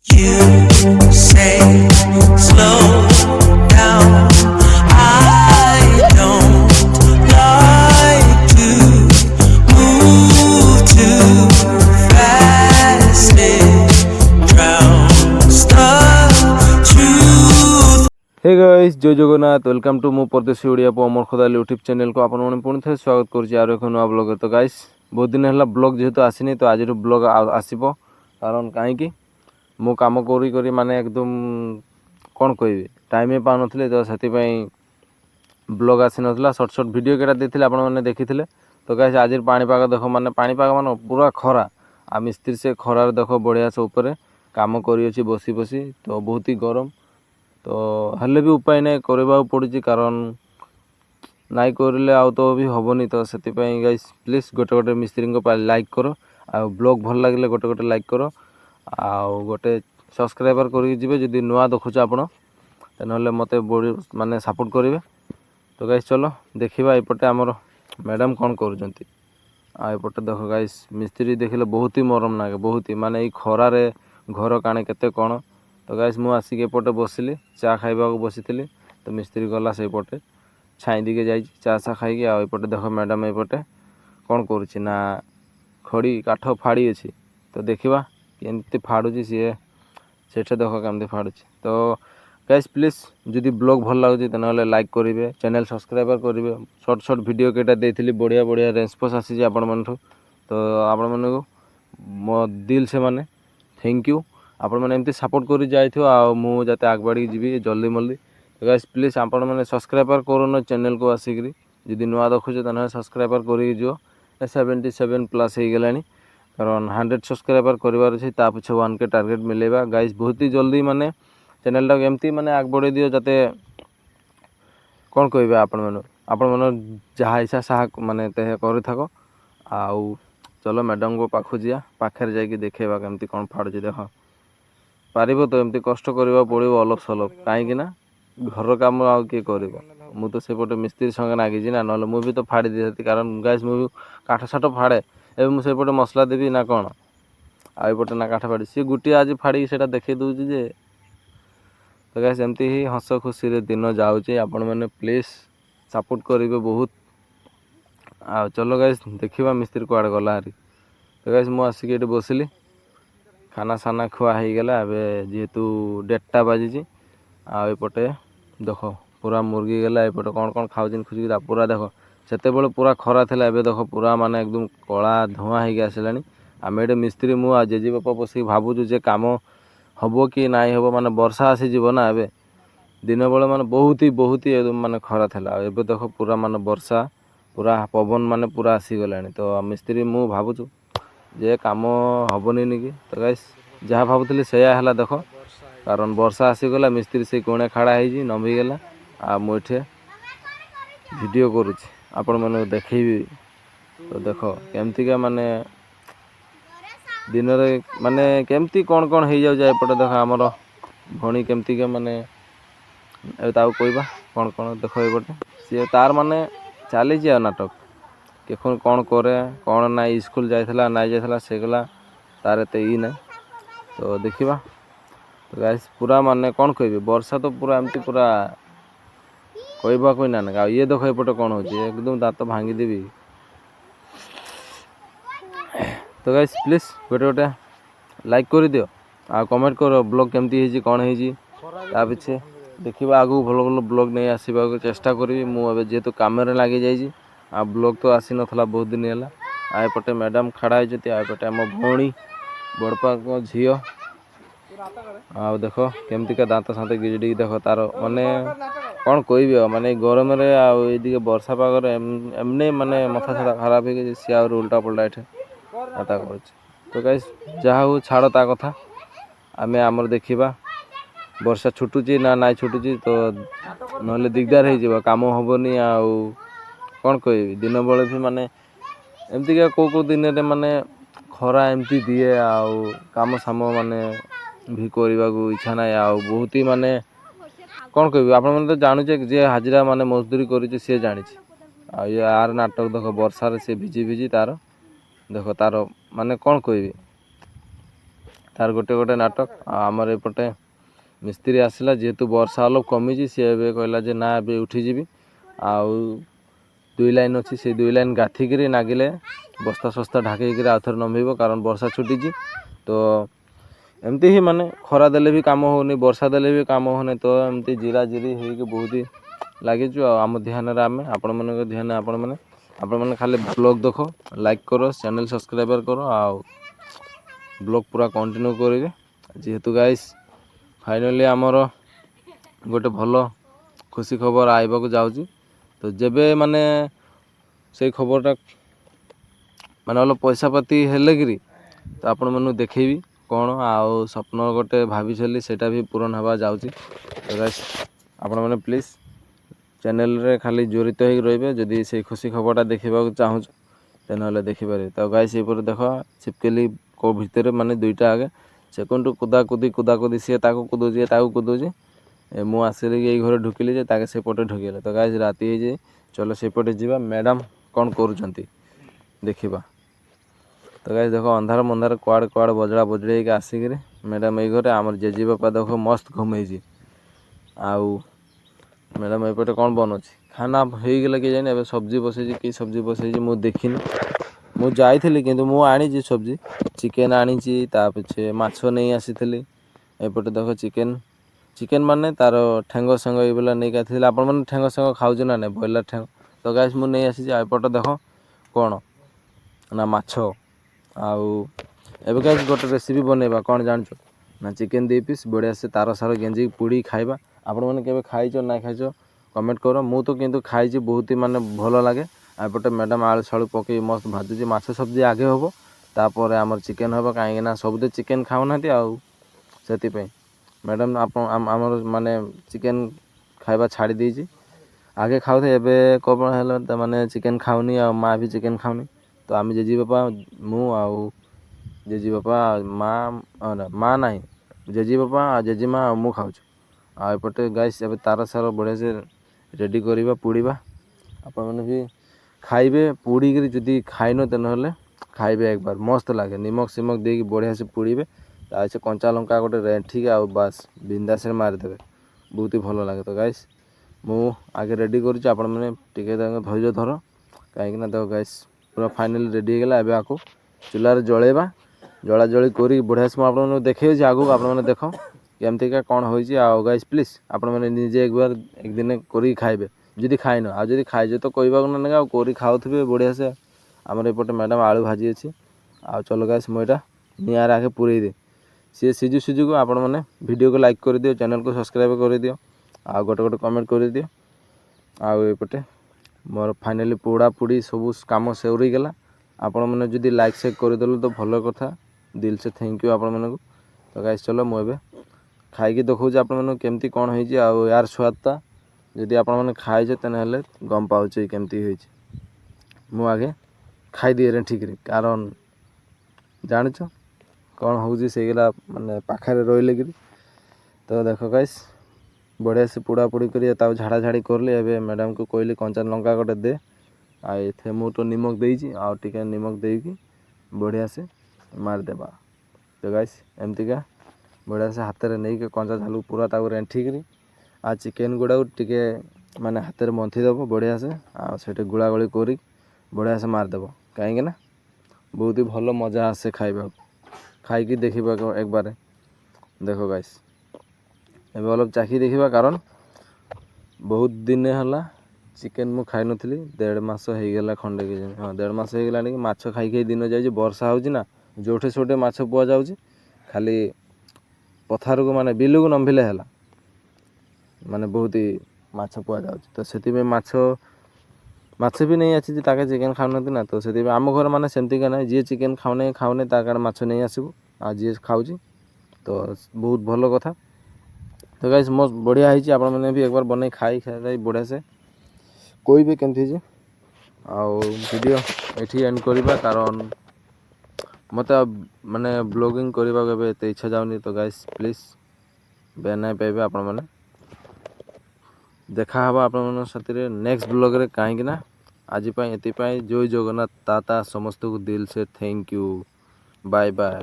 You say slow down. I don't like to move too fast. It drowns the truth. Hey guys जय Jagannath welcome to मो परदेशी ओडिया पो अमर खोदाली YouTube channel को आपण माने पुणी थे स्वागत करूची आरो एक नवा ब्लॉग। तो गाइस बहुत दिन हला ब्लॉग जेहेतु आसीनी तो आज ब्लॉग आसीबो कारण काहे कि मो काम करी करी माने एकदम कोन कहबी टाइम पा नथले तो सेति पई ब्लॉग आसी नथला शॉर्ट शॉर्ट वीडियो केटा देथिले आपण माने देखिथिले। तो गाइस आज पानी पाग देखो माने पानी पाग माने पूरा खरा आ मिस्त्री से खरार देखो बढ़िया से ऊपर काम करी अछि बसी बसी तो बहुत ही गरम तो हेल्ले भी उपाय नहीं करवा पड़ी कारण नाई करले आउ तो भी हेनी तो से गाइस प्लीज गोटे गोटे मिस्त्री लाइक करो आ ब्लॉग भल लगे गोटे गोटे लाइक करो आउ गोटे सब्सक्राइबर करेंगे जदि नुआ देखुच आप मत बड़ी माने सपोर्ट करेंगे। तो गाइस चलो देखा एपटे आमर मैडम कौन करपटे देख गाइस मिस्त्री देखिले बहुत ही मरम नागे बहुत ही माने खरार घर काणे केते कौन। तो गाइस मु आसिक एपटे बसिली चा खाइबा को बसी तो मिस्त्री गला से पटे छाई दिके जाई चा चा खाई आउपटे देख मैडम एपटे कौन करुच्ची ना खड़ी काठ फाड़ी अच्छी तो देखा केमती फाड़ुची सी सेठे देख केमती फाड़ुची। तो गाइस प्लीज जदि ब्लॉग भल लगुच तो ना लाइक करेंगे चैनल सब्सक्राइबर करेंगे शॉर्ट शॉर्ट वीडियो केटा देती बढ़िया बढ़िया रेस्पॉन्स आसी आपण मन तो आपण मन को मो दिल से माने थैंक यू आपण मैंने एमती सपोर्ट कर जाते आग बढ़ी जी जल्दी मल्दी। तो गाइस प्लीज आपण मैंने सब्सक्राइबर करूँ चैनल को आसिक जदि नुआ देखुचे तो सब्सक्राइबर कर 77 प्लस हो गला कारण 100 सब्सक्राइबर करार अच्छे पीछे 1K टार्गेट मिलेगा गाइस बहुत ही जल्दी माने चैनल टाक एमती माने आग बढ़े दियो जाते कौन कहे आपण मन जहाँ इच्छा साहा माने कर थको आउ चलो मैडम को पाखु जा पाखे जाकि देखेबा केमती कौन फाड़ुची देख पारिबो तो एमती कष्ट करबा पड़िबो अलग सलग कहीं ना घर काम आउ किए कर मु तो सेपटे मिस्त्री संगे नागिजी ना ना मुझे तो फाड़ी दी कारण गाइस मुझे काठ साठ फाड़े एवं मुझे मसला देवी ना कौन आईपटे ना काठ फाड़ी सी गोटे आज फाड़ी से देखे दूसरी जे। तो गाइस एमती ही हस खुशी रे दिन जाऊँचे आपण मैंने प्लीज सपोर्ट करेंगे बहुत आ चलो गाइस देखा मिस्त्री कुआड़े गला हारी। तो गाइस मु आसिक ये बसिली खाना साना खुआ हो गला जेहेतु 1:30 बाजी आपटे देख पूरा मुर्गी गला एपटे कौन कौन खाऊन खुशी पूरा देख से पूरा खरा था एवं देख पूरा माने एकदम कला धुआं हो आसला आम ये मिस्त्री मु जेजे बापा बस भावुँ जे कम हम कि ना हम माने वर्षा आसीज ना ए दिन बेले माने बहुत ही एकदम माने खरा था एवं देख पूरा माने वर्षा पूरा पवन माने पूरा आसीगला तो मिस्त्री मु भावुँ जे कम हेनी नि कि। तो गाइस जहाँ भावुली से देख कारण वर्षा आसीगला मिस्त्री से कोणे खाड़ा हो नमीगला आ मुझे वीडियो करुच्ची आपण मन देखी। तो देख केमतिका माने दिन माने केमती कौन कौन हो जाए एपटे देख आमर भणी केमतिका माने कहवा कौन कौन देख एपटे सी तार माने चली नाटक केखुन कौन करे कौन ना स्कूल जाइला ना जाइला से गला तार एत ना तो देखा। तो गाइस पूरा माने कौन कह वर्षा तो पूरा एमती पूरा कहवा कोई ना ये देख एपटे कौन हो एकदम दांत भांगीदेवी। तो गाइस प्लीज गोटे गोटे लाइक कर दियो आ कमेंट करो ब्लॉग केमती कौन हो पिछे देखा आगू भल भल ब्लॉग नहीं आसवा चेष्टा करी मुझे जेहेतु कम लगी जाइए आ ब्लॉग तो आसी नाला बहुत दिन है आएपटे मैडम खड़ा होती आएपटे आम भौणी बड़पा झील आ देख केमतिका दांत सात गिड़ी देख तार माने कौन कह माने गरम ये वर्षा पागर एमने माने मथा छड़ा खराब हो सी उल्टा पल्टा ये कर। तो गाइस जहाँ हो छाड़ ता कथा आम आमर देखा वर्षा छुटुची ना ना छुटुची तो ना दिगदार हो कम हेनी आउ कौन कह दिन बेले भी माने एमतिका कौ दिन माने खरा एमती दिए आउ काम साम माने भी करने को इच्छा ना आउ बहुत ही माने कौन कह आप तो जानूचे जे हाजिरा माने मजदूरी कर सी जानी आर नाटक देख वर्षार सी भिजी भिजी तार देख तार माने कौन कह ତାର ଗୋଟେ ଗୋଟେ ନାଟକ। ଆଉ ଆମର ଏପଟେ ମିସ୍ତ୍ରୀ ଆସିଲା, ଯେହେତୁ ବର୍ଷା ଅଲପ କମିଛି ସିଏ ଏବେ କହିଲା ଯେ ନା ଏବେ ଉଠିଯିବି। ଆଉ 2 ଲାଇନ୍ ଅଛି, ସେଇ 2 ଲାଇନ୍ ଗାଥିକିରି ନାଗିଲେ ବସ୍ତା ସସ୍ତା ଢାଙ୍କିକିରି ଆଉଥରେ ନମ୍ଭେଇବ, କାରଣ ବର୍ଷା ଛୁଟିଛି। ତ ଏମିତି ହିଁ ମାନେ ଖରା ଦେଲେ ବି କାମ ହେଉନି, ବର୍ଷା ଦେଲେ ବି କାମ ହେଉନି, ତ ଏମିତି ଜିରା ଜିରି ହେଇକି ବହୁତ ଲାଗିଛୁ। ଆଉ ଆମ ଧ୍ୟାନରେ ଆମେ, ଆପଣମାନଙ୍କ ଧ୍ୟାନରେ ଆପଣମାନେ ଖାଲି ବ୍ଲଗ୍ ଦେଖ, ଲାଇକ୍ କର, ଚ୍ୟାନେଲ୍ ସବସ୍କ୍ରାଇବର୍ କର, ଆଉ ବ୍ଲଗ୍ ପୁରା କଣ୍ଟିନ୍ୟୁ କରିବେ। ଯେହେତୁ ଗାଇସ୍ ଫାଇନାଲି ଆମର ଗୋଟେ ଭଲ ଖୁସି ଖବର ଆଇବାକୁ ଯାଉଛି। ତ ଯେବେ ମାନେ ସେଇ ଖବରଟା ମାନେ ଅଲପ ପଇସା ପାତି ହେଲେ କିରି ତ ଆପଣମାନଙ୍କୁ ଦେଖେଇବି କ'ଣ। ଆଉ ସ୍ୱପ୍ନ ଗୋଟେ ଭାବିଥିଲି ସେଇଟା ବି ପୂରଣ ହେବା ଯାଉଛି। ତ ଗାଇସ୍ ଆପଣମାନେ ପ୍ଲିଜ୍ ଚ୍ୟାନେଲ୍ରେ ଖାଲି ଜଡ଼ିତ ହେଇକି ରହିବେ। ଯଦି ସେଇ ଖୁସି ଖବରଟା ଦେଖିବାକୁ ଚାହୁଁଛ ତାହେଲେ ଦେଖିପାରିବେ। ତ ଗାଇସ୍ ଏପଟେ ଦେଖ ଛିପକେଲି କେଉଁ ଭିତରେ ମାନେ 2ଟା ଆଗେ ସେକେଣ୍ଡରୁ କୁଦାକୁଦି ସିଏ ତାକୁ କୁଦଉଛି ତାକୁ କୁଦଉଛି। ମୁଁ ଆସିଲି ଏଇ ଘରେ ଢୁକିଲି ଯେ ତାକେ ସେପଟେ ଢୁକିଲେ। ତ ଗାଇସ୍ ରାତି ହେଇଛି, ଚलो ସେପଟେ ଯିବା, ମ୍ୟାଡ଼ାମ୍ କ'ଣ କରୁଛନ୍ତି ଦେଖିବା। ତ ଗାଇସ୍ ଦେଖ ଅନ୍ଧାର ମନ୍ଧାର କୁଆଡ଼େ ବଜଡ଼ା ବଜଡ଼ି ହେଇକି ଆସିକିରି ମ୍ୟାଡ଼ାମ୍ ଏଇ ଘରେ, ଆମର ଜେଜେବାପା ଦେଖ ମସ୍ତ ଘୁମେଇଛି। ଆଉ ମ୍ୟାଡ଼ାମ୍ ଏପଟେ କ'ଣ ବନଉଛି, ଖାନା ହେଇଗଲା କି ଜାଣି। ଏବେ ସବଜି ବସେଇଛି, କି ସବଜି ବସେଇଛି ମୁଁ ଦେଖିନି। ମୁଁ ଯାଇଥିଲି କିନ୍ତୁ ମୁଁ ଆଣିଛି ସବଜି, ଚିକେନ୍ ଆଣିଛି, ତା ପଛେ ମାଛ ନେଇ ଆସିଥିଲି। ଏପଟେ ଦେଖ ଚିକେନ୍ ମାନେ ତାର ଠେଙ୍ଗ ସେଙ୍ଗ ଏଇଭଳିଆ ନେଇକି ଆସିଥିଲି। ଆପଣମାନେ ଠେଙ୍ଗ ସେଙ୍ଗ ଖାଉଛୁ ନା ନାହିଁ, ବ୍ରଏଲର୍ ଠେଙ୍ଗ। ତ ଗାଇସ୍ ମୁଁ ନେଇ ଆସିଛି। ଆଉ ଏପଟେ ଦେଖ କ'ଣ ନା ମାଛ। ଆଉ ଏବେ ଗାଇସ୍ ଗୋଟେ ରେସିପି ବନେଇବା, କ'ଣ ଜାଣିଛ ନା ଚିକେନ୍ 2 ପିସ୍ ବଢ଼ିଆ ସେ ତାର ସାର ଗେଞ୍ଜିକି ପୋଡ଼ି ଖାଇବା। ଆପଣମାନେ କେବେ ଖାଇଛ ନା ଖାଇଛ କମେଣ୍ଟ କର। ମୁଁ ତ କିନ୍ତୁ ଖାଇଛି, ବହୁତ ମାନେ ଭଲ ଲାଗେ। ଆଉ ଏପଟେ ମ୍ୟାଡ଼ାମ୍ ଆଳୁ ସାଳୁ ପକେଇ ମସ୍ତ ଭାଜୁଛି। ମାଛ ସବଜି ଆଗେ ହେବ, ତାପରେ ଆମର ଚିକେନ୍ ହେବ, କାହିଁକିନା ସବୁତ ଚିକେନ୍ ଖାଉନାହାନ୍ତି। ଆଉ ସେଥିପାଇଁ ମ୍ୟାଡ଼ାମ୍ ଆମର ମାନେ ଚିକେନ୍ ଖାଇବା ଛାଡ଼ି ଦେଇଛି। ଆଗେ ଖାଉଥାଏ, ଏବେ କ'ଣ ହେଲା ମାନେ ଚିକେନ୍ ଖାଉନି, ଆଉ ମାଆ ବି ଚିକେନ୍ ଖାଉନି। ତ ଆମେ ଜେଜେବାପା, ମୁଁ ଆଉ ଜେଜେବାପା, ମା ନାହିଁ, ଜେଜେବାପା ଆଉ ଜେଜେମା ଆଉ ମୁଁ ଖାଉଛୁ। ଆଉ ଏପଟେ ଗାଇସ୍ ଏବେ ତାର ସାର ବଢ଼ିଆ ସେ ରେଡ଼ି କରିବା, ପୋଡ଼ିବା। ଆପଣମାନେ ବି ଖାଇବେ ପୋଡ଼ିକିରି, ଯଦି ଖାଇନ ନହେଲେ ଖାଇବେ ଏକବାର, ମସ୍ତ ଲାଗେ। ନିମକ ସିମକ ଦେଇକି ବଢ଼ିଆ ସେ ପୋଡ଼ିବେ। ତା ସେ କଞ୍ଚା ଲଙ୍କା ଗୋଟେ ରେଣ୍ଠିକି ଆଉ ବାସ୍ ବିନ୍ଦାସରେ ମାରିଦେବେ, ବହୁତ ହି ଭଲ ଲାଗେ। ତ ଗାଇସ୍ ମୁଁ ଆଗେ ରେଡ଼ି କରୁଛି, ଆପଣମାନେ ଟିକେ ତାଙ୍କ ଧୈର୍ଯ୍ୟ ଧର, କାହିଁକିନା ଦେଖ ଗାଇସ୍ ପୁରା ଫାଇନାଲି ରେଡ଼ି ହେଇଗଲା। ଏବେ ଆକୁ ଚୁଲାରେ ଜଳେଇବା, ଜଳାଜଳି କରି ବଢ଼ିଆ ସେ ମୁଁ ଆପଣମାନଙ୍କୁ ଦେଖେଇଛି ଆଗକୁ। ଆପଣମାନେ ଦେଖ କେମିତିକା କ'ଣ ହୋଇଛି। ଆଉ ଗାଇସ୍ ପ୍ଲିଜ୍ ଆପଣମାନେ ନିଜେ ଏକ ଦିନେ କରିକି ଖାଇବେ, ଯଦି ଖାଇନ। ଆଉ ଯଦି ଖାଇଛ ତ କହିବାକୁ ନା ଆଉ କରି ଖାଉଥିବେ ବଢ଼ିଆ ସେ। ଆମର ଏପଟେ ମ୍ୟାଡ଼ାମ୍ ଆଳୁ ଭାଜି ଅଛି। ଆଉ ଚलो ଗାଇସ୍ ମୁଁ ଏଇଟା ନିଆଁରେ ଆଗେ ପୁରେଇ ଦିଏ, ସିଏ ସିଝୁକୁ ଆପଣମାନେ ଭିଡ଼ିଓକୁ ଲାଇକ୍ କରିଦିଅ, ଚ୍ୟାନେଲ୍କୁ ସବସ୍କ୍ରାଇବ୍ କରିଦିଅ, ଆଉ ଗୋଟେ କମେଣ୍ଟ କରିଦିଅ। ଆଉ ଏପଟେ ମୋର ଫାଇନାଲି ପୋଡ଼ାପୋଡ଼ି ସବୁ କାମ ସରିଗଲା। ଆପଣମାନେ ଯଦି ଲାଇକ୍ ସେକ୍ କରିଦେଲେ ତ ଭଲ କଥା, ଦିଲ୍ ସେ ଥ୍ୟାଙ୍କ ୟୁ ଆପଣମାନଙ୍କୁ। ତ ଗାଇସ୍ ଚलो ମୁଁ ଏବେ ଖାଇକି ଦେଖାଉଛି ଆପଣମାନଙ୍କୁ କେମିତି କ'ଣ ହେଇଛି। ଆଉ ୟାର ସ୍ୱାଦଟା ଯଦି ଆପଣମାନେ ଖାଇଛ ତାହେଲେ ଗମ୍ ପାଉଛି କେମିତି ହେଇଛି। ମୁଁ ଆଗେ ଖାଇଦିଏ ଠିକ୍ରେ, କାରଣ ଜାଣିଛ କ'ଣ ହେଉଛି ସେଇଗୁଡ଼ା ମାନେ ପାଖରେ ରହିଲେ କିରି। ତ ଦେଖ ଗାଇସ୍ ବଢ଼ିଆ ସେ ପୋଡ଼ାପୋଡ଼ି କରି ତାକୁ ଝାଡ଼ା ଝାଡ଼ି କରିଲି। ଏବେ ମ୍ୟାଡ଼ାମ୍କୁ କହିଲି କଞ୍ଚା ଲଙ୍କା ଗୋଟେ ଦେ, ଆଉ ଏଥିରେ ମୁଁ ତ ନିମକ ଦେଇଛି, ଆଉ ଟିକେ ନିମକ ଦେଇକି ବଢ଼ିଆ ସେ ମାରିଦେବା। ତ ଗାଇସ୍ ଏମିତିକା ବଢ଼ିଆ ସେ ହାତରେ ନେଇକି କଞ୍ଚା ଝାଲକୁ ପୁରା ତାକୁ ରେଣ୍ଠିକିରି, ଆଉ ଚିକେନ୍ ଗୁଡ଼ାକୁ ଟିକେ ମାନେ ହାତରେ ମନ୍ଥି ଦେବ ବଢ଼ିଆ ସେ, ଆଉ ସେଠି ଗୋଳାଗୋଳି କରି ବଢ଼ିଆ ସେ ମାରିଦେବ, କାହିଁକିନା ବହୁତ ହି ଭଲ ମଜା ଆସେ ଖାଇବାକୁ। ଖାଇକି ଦେଖିବାକୁ ଏକବାରେ ଦେଖ ଗାଇସ୍, ଏବେ ଅଲପ ଚାଖି ଦେଖିବା, କାରଣ ବହୁତ ଦିନ ହେଲା ଚିକେନ୍ ମୁଁ ଖାଇନଥିଲି। 1.5 ମାସ ହେଇଗଲା ଖଣ୍ଡେ କି, ହଁ 1.5 ମାସ ହେଇଗଲାଣି କି ମାଛ ଖାଇ ଦିନ ଯାଇଛି। ବର୍ଷା ହେଉଛି ନା, ଯେଉଁଠି ସେଇଠି ମାଛ ପୁଆଯାଉଛି। ଖାଲି ପଥାରକୁ ମାନେ ବିଲକୁ ନମ୍ଭିଲେ ହେଲା, ମାନେ ବହୁତ ମାଛ ପୁଆଯାଉଛି। ତ ସେଥିପାଇଁ ମାଛ ବି ନେଇ ଆସିଛି, ତାକେ ଚିକେନ୍ ଖାଉନାହାନ୍ତି ନା। ତ ସେଥିପାଇଁ ଆମ ଘର ମାନେ ସେମିତିକା ନାହିଁ, ଯିଏ ଚିକେନ୍ ଖାଉନି ତା କାରଣ ମାଛ ନେଇ ଆସିବୁ, ଆଉ ଯିଏ ଖାଉଛି ତ ବହୁତ ଭଲ କଥା। ତ ଗାଇସ୍ ମସ୍ତ ବଢ଼ିଆ ହେଇଛି। ଆପଣମାନେ ବି ଏକବାର ବନେଇ ଖାଇ ବଢ଼ିଆ ସେ କହିବେ କେମିତି ହେଇଛି। ଆଉ ଭିଡ଼ିଓ ଏଠି ଏଣ୍ଡ କରିବା, କାରଣ ମୋତେ ମାନେ ବ୍ଲଗିଂ କରିବାକୁ ଏବେ ଏତେ ଇଚ୍ଛା ଯାଉନି। ତ ଗାଇସ୍ ପ୍ଲିଜ୍ ବେନାଇ ନାହିଁ ପାଇବେ ଆପଣମାନେ। ଦେଖାହେବ ଆପଣମାନଙ୍କ ସାଥିରେ ନେକ୍ସଟ ବ୍ଲଗ୍ରେ, କାହିଁକିନା ଆଜି ପାଇଁ ଏଥିପାଇଁ ଜୟ ଜଗନ୍ନାଥ। ତା ସମସ୍ତଙ୍କୁ ଦିଲ୍ ସେ ଥ୍ୟାଙ୍କ ୟୁ, ବାଏ ବାଏ।